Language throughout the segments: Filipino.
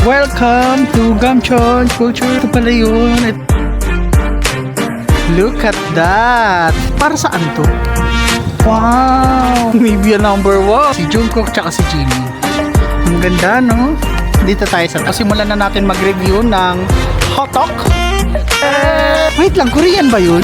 Welcome to Gamchon Culture. Ito pala yun. Look at that. Para saan to? Wow! Maybe number 1. Si Jungkook tsaka si Jimin. Ang ganda, no? Dito tayo sa simulan na natin mag-review ng Hotok. Wait lang, Korean ba yun?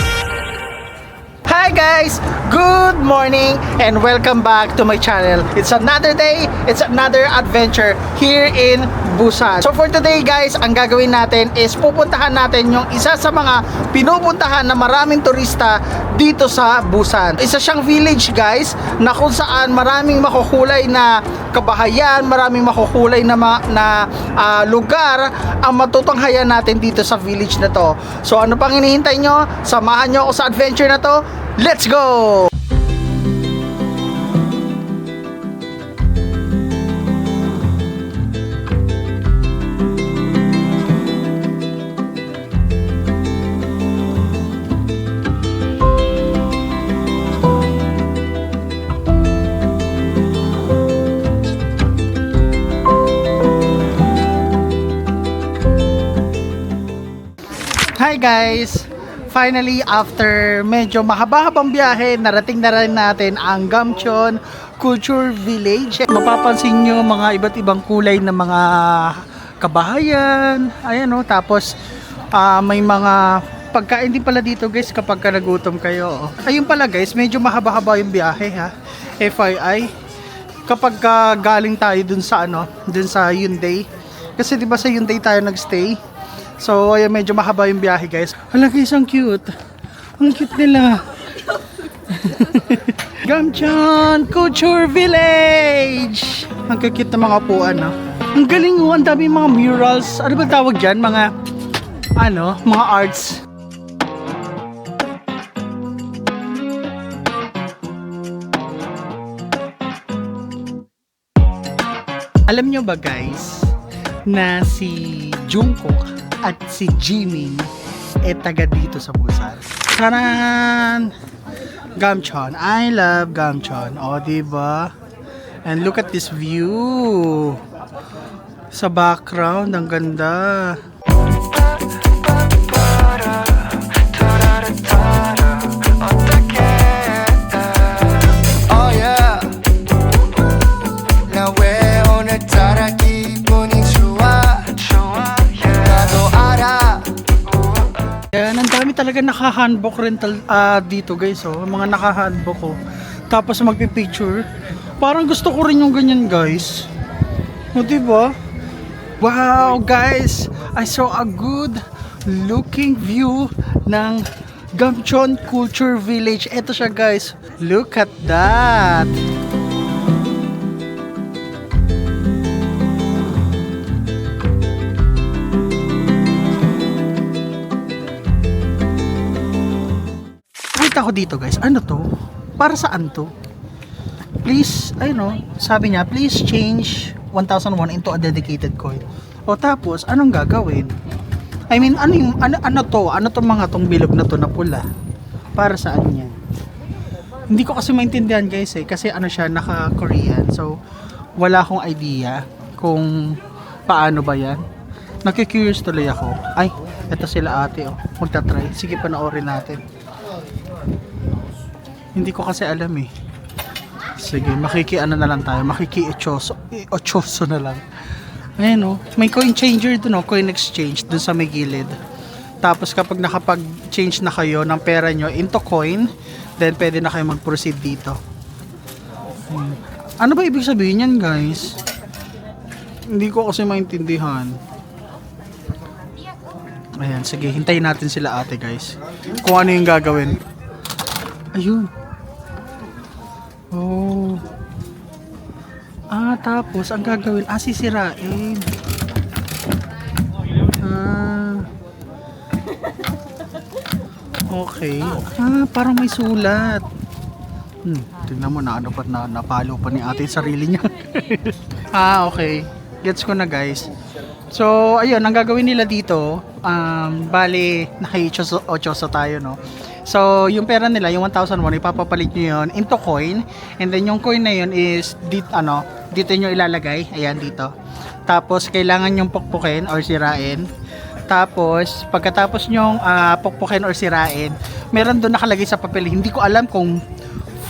Hi guys! Good morning and welcome back to my channel. It's another day, it's another adventure here in Busan. So for today guys, ang gagawin natin is pupuntahan natin yung isa sa mga pinupuntahan na maraming turista dito sa Busan. Isa siyang village guys na kung saan maraming makukulay na kabahayan, maraming makukulay na lugar ang matutunghayan natin dito sa village na to. So ano pang hinihintay nyo? Samahan nyo ako sa adventure na to. Let's go! Hi guys! Finally, after medyo mahaba-habang biyahe, narating na rin natin ang Gamchon Culture Village. Mapapansin nyo mga iba't ibang kulay na mga kabahayan. Ayan o, tapos may mga pagkain din pala dito guys kapag nagutom kayo. Ayun pala guys, medyo mahaba-haba yung biyahe ha. FYI, kapag galing tayo dun sa dun sa Hyundai. Kasi diba sa Hyundai tayo nagstay. So, ayan, medyo mahaba yung biyahe guys. Hala guys, ang cute. Ang cute nila. Gamchon Culture Village. Ang cute na mga upuan, no? Ang galing oh, ang dami mga murals. Ano ba tawag dyan? Mga, mga arts. Alam nyo ba guys, na si Jungkook at si Jimin taga dito sa Busan. Taran! Gamchon. I love Gamchon. O, diba? And look at this view. Sa background, ang ganda. Oh yeah. Now we're on a taraki bunny chua. Ayan, ang dami talaga naka-handbook rental dito guys, oh. Mga naka-handbook ko. Tapos magpi-picture. Parang gusto ko rin yung ganyan guys. O diba? Wow guys! I saw a good looking view ng Gamchon Culture Village. Ito siya guys. Look at that! Ako dito guys, ano to? Para saan to? Please, sabi niya, please change 1,001 into a dedicated coin. O tapos, anong gagawin? I mean, ano to? Ano tong mga tong bilog na to na pula? Para saan yan? Hindi ko kasi maintindihan guys kasi siya, naka-Korean. So, wala akong idea kung paano ba yan. Nakikurious tuloy ako. Ay, eto sila ate oh. Magta-try. Sige, panoorin natin. Hindi ko kasi alam eh. Sige, na lang tayo. Makiki-ochoso na lang. Ayan o. May coin changer dun o. Coin exchange dun sa may gilid. Tapos kapag nakapag-change na kayo ng pera nyo into coin, then pwede na kayo mag-proceed dito. Ano ba ibig sabihin yan guys? Hindi ko kasi maintindihan. Ayan, sige. Hintayin natin sila ate guys. Kung ano yung gagawin. Ayun. Oh. Tapos ang gagawin, sisirain. Okay. Parang may sulat. Tingnan mo na napalo pa ni ate yung sarili niya. Okay. Gets ko na guys. So, ayun, ang gagawin nila dito, bali, naka-8 tayo, no? So, yung pera nila, yung 1,001, ipapapalit nyo yun into coin. And then, yung coin na yun is, dito nyo ilalagay. Ayan, dito. Tapos kailangan nyong pukpukin or sirain. Tapos pagkatapos nyong pukpukin or sirain, meron doon nakalagay sa papel. Hindi ko alam kung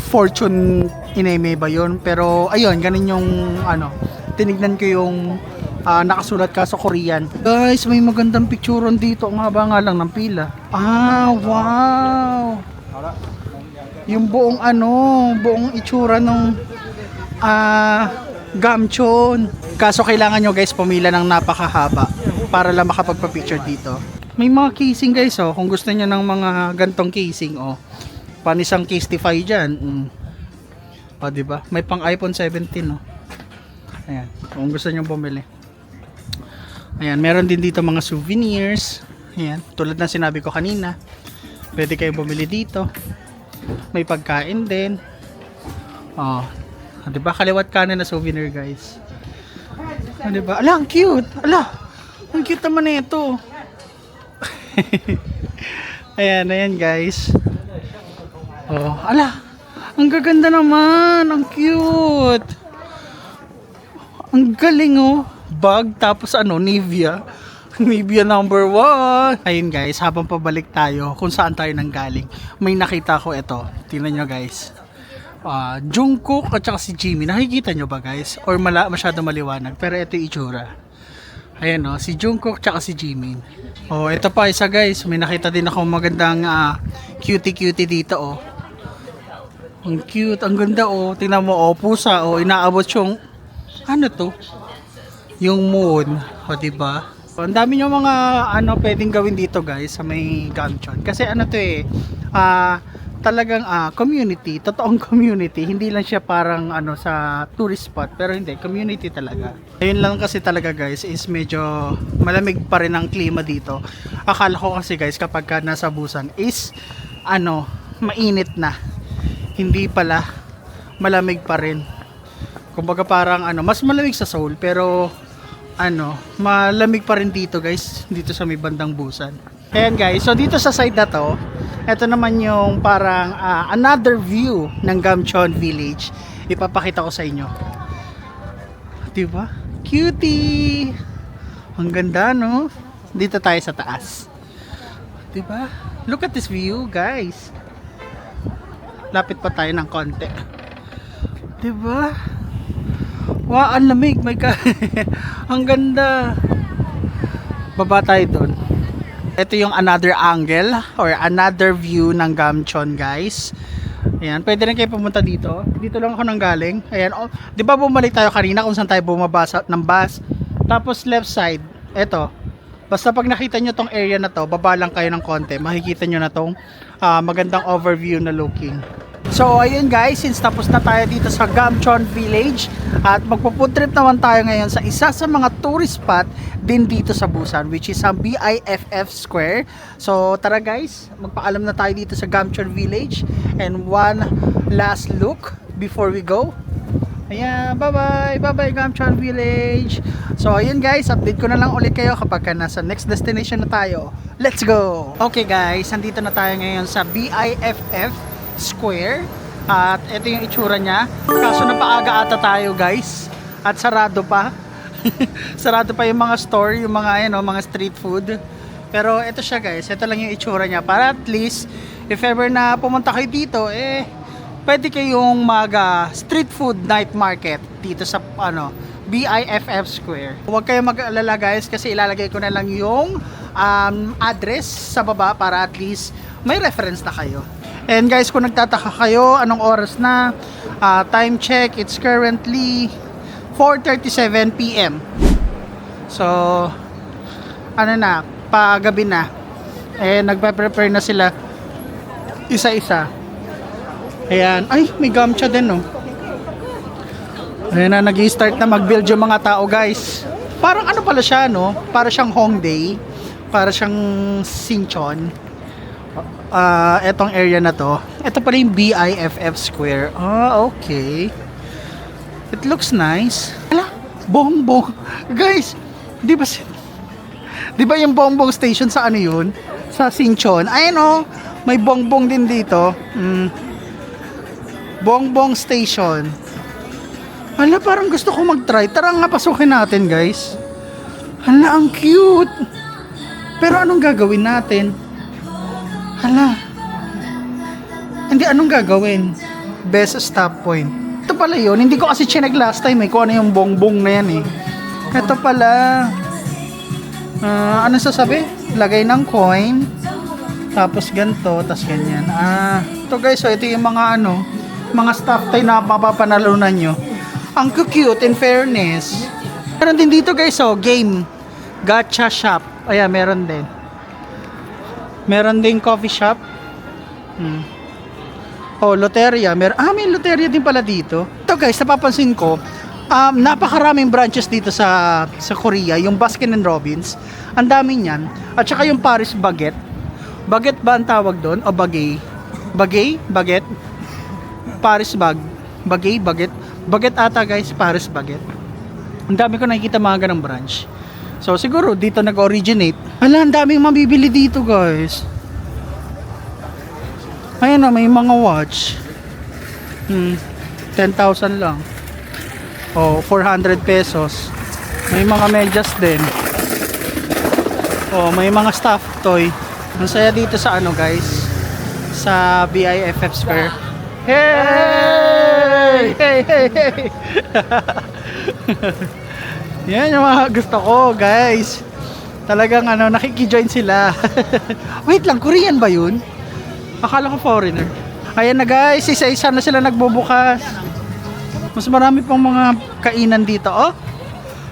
fortune ineme ba yun, pero ayun, ganun yung tinignan ko yung nakasulat ka sa Korean. Guys, may magandang pictureon dito. Ang haba nga lang ng pila. Wow! Yung buong buong itsura ng gamchon. Kaso kailangan nyo guys pumila ng napakahaba para lang makapagpa-picture dito. May mga casing guys kung gusto niyo ng mga gantong casing panisang Casetify dyan. Diba? May pang iPhone 17 Ayan, kung gusto niyo bumili. Ayan, meron din dito mga souvenirs. Ayan, tulad ng sinabi ko kanina. Pwede kayo bumili dito. May pagkain din. Diba? Kaliwat kanan na souvenir guys. Diba? Ala, ang cute! Ala, ang cute naman na ito. Ayan guys. Ala, ang gaganda naman. Ang cute. Ang galing bag, tapos Nivea. Nivea number 1. Ayun guys, habang pabalik tayo kung saan tayo nanggaling, may nakita ko ito. Tingnan nyo guys. Jungkook at saka si Jimin. Nakikita nyo ba guys? Or masyado maliwanag? Pero ito yung itsura. Ayan si Jungkook at saka si Jimin. Ito pa isa guys. May nakita din ako magandang cutie dito Ang cute, ang ganda Tingnan mo pusa inaabot yung to? Yung moon. Diba? Ang dami nyo mga pwedeng gawin dito guys sa may Gamchon. Kasi talagang community, totoong community. Hindi lang siya parang sa tourist spot, pero hindi, community talaga. Ayun lang kasi talaga guys, is medyo malamig pa rin ang klima dito. Akala ko kasi guys, kapag nasa Busan is mainit na. Hindi pala, malamig pa rin. Kumbaga parang mas malamig sa Seoul, pero malamig pa rin dito guys, dito sa may bandang Busan. Ayan guys, so dito sa side na to, ito naman yung parang another view ng Gamchon Village. Ipapakita ko sa inyo. Diba? Cutie! Ang ganda Dito tayo sa taas. Diba? Look at this view guys. Lapit pa tayo ng konti. Diba? Wow, ang lamig. My God. Ang ganda. Baba tayo doon. Ito yung another angle or another view ng Gamchon guys. Ayan, pwede rin kayo pumunta dito. Dito lang ako nanggaling. Ayan, di ba bumalik tayo kanina kung saan tayo bumaba ng bus? Tapos left side, eto. Basta pag nakita nyo tong area na to, baba lang kayo ng konti. Makikita nyo na tong magandang overview na looking. So ayun guys, since tapos na tayo dito sa Gamchon Village at magpo-food trip naman tayo ngayon sa isa sa mga tourist spot din dito sa Busan, which is ang BIFF Square. So tara guys, magpaalam na tayo dito sa Gamchon Village, and one last look before we go. Ayan, bye bye Gamchon Village. So ayun guys, update ko na lang ulit kayo kapag nasa next destination na tayo. Let's go! Okay guys, nandito na tayo ngayon sa BIFF Square at ito yung itsura niya. Kaso napaaga ata tayo guys at sarado pa. Sarado pa yung mga store, yung mga mga street food. Pero ito siya guys, ito lang yung itsura niya para at least if ever na pumunta kayo dito pwede kayong street food night market dito sa BIFF Square. Huwag kayong mag-alala guys kasi ilalagay ko na lang yung address sa baba para at least may reference na kayo. And guys, kung nagtataka kayo anong oras na, time check, it's currently 4:37 PM. So pagabi na. Nagpe-prepare na sila isa-isa. Ayan, ay may gamcha din Ayan na, nag-i-start na mag-build yung mga tao guys. Parang pala siya para siyang Hongdae, para siyang Sinchon. Etong area na to, ito pala yung BIFF Square. Okay. It looks nice. Ala, bongbong. Guys, di ba yung bongbong station sa yun? Sa Sinchon. Ayun may bongbong din dito. Bongbong station. Hala, parang gusto ko mag-try. Tara nga, pasukin natin, guys. Hala, ang cute. Pero anong gagawin natin? Hala. Hindi, anong gagawin? Best stop point. Ito pala yun. Hindi ko kasi chinag last time eh. Kung ano yung bongbong na yan eh. Ito pala. Ano sasabi? Lagay ng coin. Tapos ganito. Tapos ganyan. Ito guys. So ito yung mga mga stuff tayo na mapapanalunan nyo. Ang cute in fairness. Meron din dito guys. So game. Gacha shop. Ayan, meron din. Meron din coffee shop. Loteria. May loteria din pala dito. Ito guys, napapansin ko, napakaraming branches dito sa Korea. Yung Baskin and Robbins. Ang dami niyan. At saka yung Paris Baguette. Baguette ba ang tawag doon? O bagay? Bagay? Baguette? Paris Bagay? Baguette? Baguette ata guys, Paris Baguette. Ang dami ko nakikita mga ganang branch. So siguro dito nag-originate. Hala, ang daming mabibili dito guys. Ayan na, may mga watch. 10,000 lang. 400 pesos. May mga medyas din. May mga stuffed toy. Ang saya dito sa guys. Sa BIFF Square. Hey! Hey, hey, hey! Yan yung mga gusto ko, guys. Talagang nakikijoin sila. Wait lang, Korean ba yun? Akala ko foreigner. Ayan na guys, isa-isa na sila nagbubukas. Mas marami pang mga kainan dito.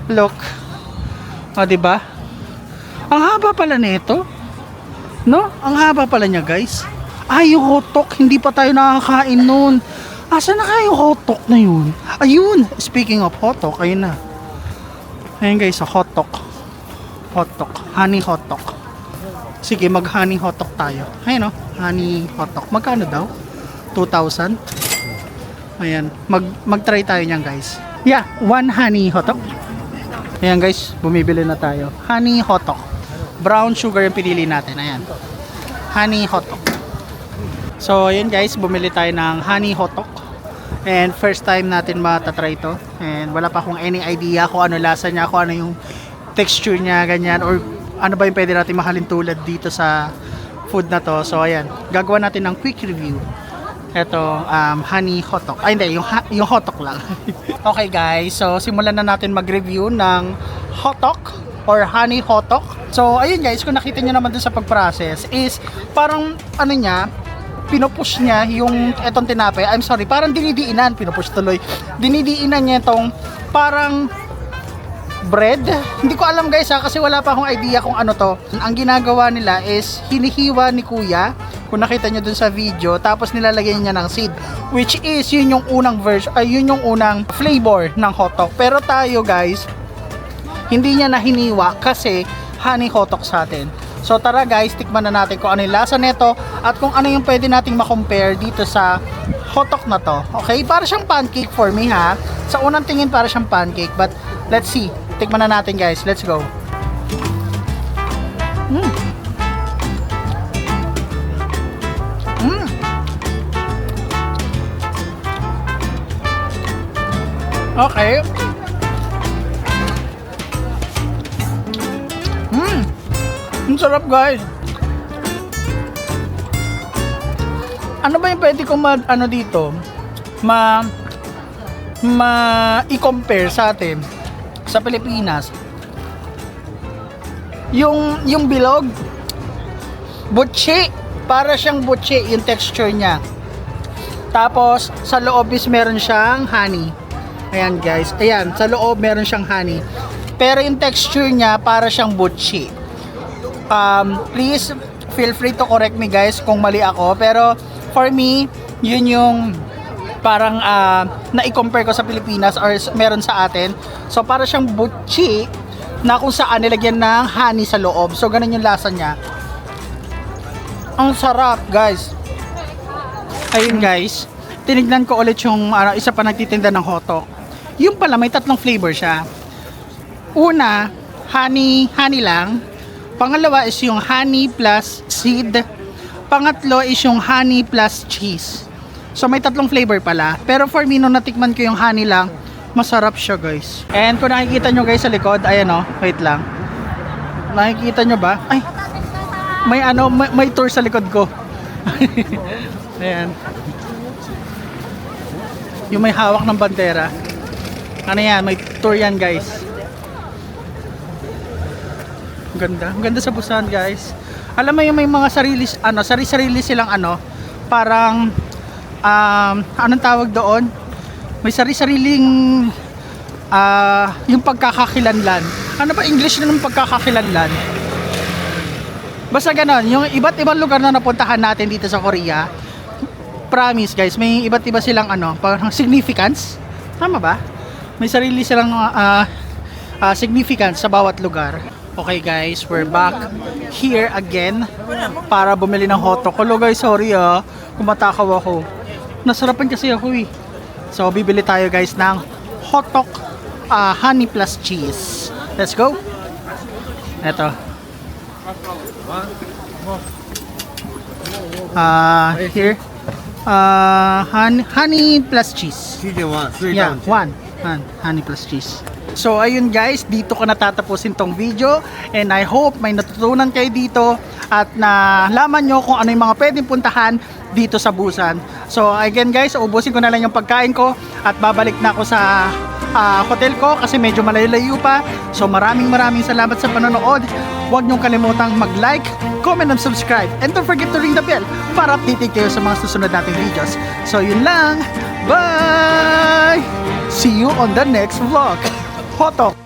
Look. Diba? Ang haba pala nito. No? Ang haba pala niya guys. Yung hotok, hindi pa tayo nakakain nun. Asa na kayo hotok na yun? Ayun, speaking of hotok, ayun na. Ayun guys, hotok. Hotok, honey hotok. Sige, mag-honey hotok tayo. Ayun honey hotok. Magkano daw? 2,000? Ayan, mag-try tayo niyan guys. Yeah, 1 honey hotok. Ayan guys, bumibili na tayo. Honey hotok. Brown sugar yung pinili natin. Ayan. Honey hotok. So, ayan guys, bumili tayo ng honey hotok. And first time natin matatry ito. And wala pa akong any idea kung ano lasa niya, kung ano yung texture niya, ganyan. Or ano ba yung pwede natin mahalin tulad dito sa food na to. So ayan, gagawa natin ng quick review. Ito, honey hotok. Hindi, yung hotok lang. Okay guys, so simulan na natin mag-review ng hotok or honey hotok. So ayun guys, kung nakita nyo naman dun sa pag-process is parang niya, pinupush niya yung etong tinapay. I'm sorry, parang dinidiinan, pinupush tuloy. Dinidiinan niya itong parang bread. Hindi ko alam guys kasi wala pa akong idea kung ano to. Ang ginagawa nila is hinihiwa ni kuya, kung nakita nyo dun sa video, tapos nilalagyan niya ng seed, which is yun yung unang version, yun yung unang flavor ng hotdog. Pero tayo guys, hindi niya na hiniwa kasi honey hotdog sa atin. So tara guys, tikman na natin kung ano yung lasa nito at kung ano yung pwede nating ma-compare dito sa hotdog na to. Okay, para siyang pancake for me ha. Sa unang tingin para siyang pancake, but let's see. Tikman na natin guys. Let's go. Okay. Ang sarap guys. Ano ba yung pwede kong dito? I-compare sa atin sa Pilipinas. Yung bilog, butchi, para siyang butchi yung texture niya. Tapos sa loob is meron siyang honey. Ayan guys, ayan, sa loob meron siyang honey. Pero yung texture niya para siyang butchi. Please feel free to correct me guys kung mali ako, pero for me, yun yung parang na-i-compare ko sa Pilipinas or meron sa atin. So para siyang butchi na kung saan nilagyan ng honey sa loob. So ganun yung lasa niya. Ang sarap guys. Ayun guys, tinignan ko ulit yung isa pa nagtitinda ng hotdog. Yung pala may tatlong flavor siya. Una, honey lang. Pangalawa is yung honey plus seed. Pangatlo is yung honey plus cheese. So may tatlong flavor pala. Pero for me, nung natikman ko yung honey lang, Masarap siya guys. And kung nakikita nyo guys sa likod, ayan o, wait lang. Nakikita nyo ba? Ay, may ano, may tour sa likod ko. Ayan. Yung may hawak ng bandera. Ano yan, may tour yan guys. Ang ganda. Ang ganda sa Busan guys. Alam mo yung may mga sarili-sarili silang parang anong tawag doon? May sarili-sariling yung pagkakakilanlan. Ano ba English na ng pagkakakilanlan? Basta ganon, yung iba't ibang lugar na napuntahan natin dito sa Korea. Promise guys, may iba't iba silang parang significance. Tama ba? May sarili silang significance sa bawat lugar. Okay guys, we're back here again para bumili ng hotdog. Hello guys, sorry kumatakaw ako. Nasarapan kasi ako eh. So bibili tayo guys ng hotdog honey plus cheese. Let's go. Eto. Here. Honey plus cheese. Yeah, one. Honey plus cheese. So ayun guys, dito ko natatapusin tong video and I hope may natutunan kayo dito at nalaman nyo kung ano yung mga pwedeng puntahan dito sa Busan. So again guys, ubusin ko na lang yung pagkain ko at babalik na ako sa hotel ko kasi medyo malayo-layo pa. So maraming salamat sa panonood. Huwag niyong kalimutang mag-like, comment and subscribe. And don't forget to ring the bell para updated kayo sa mga susunod nating videos. So yun lang. Bye! See you on the next vlog. Hotdog!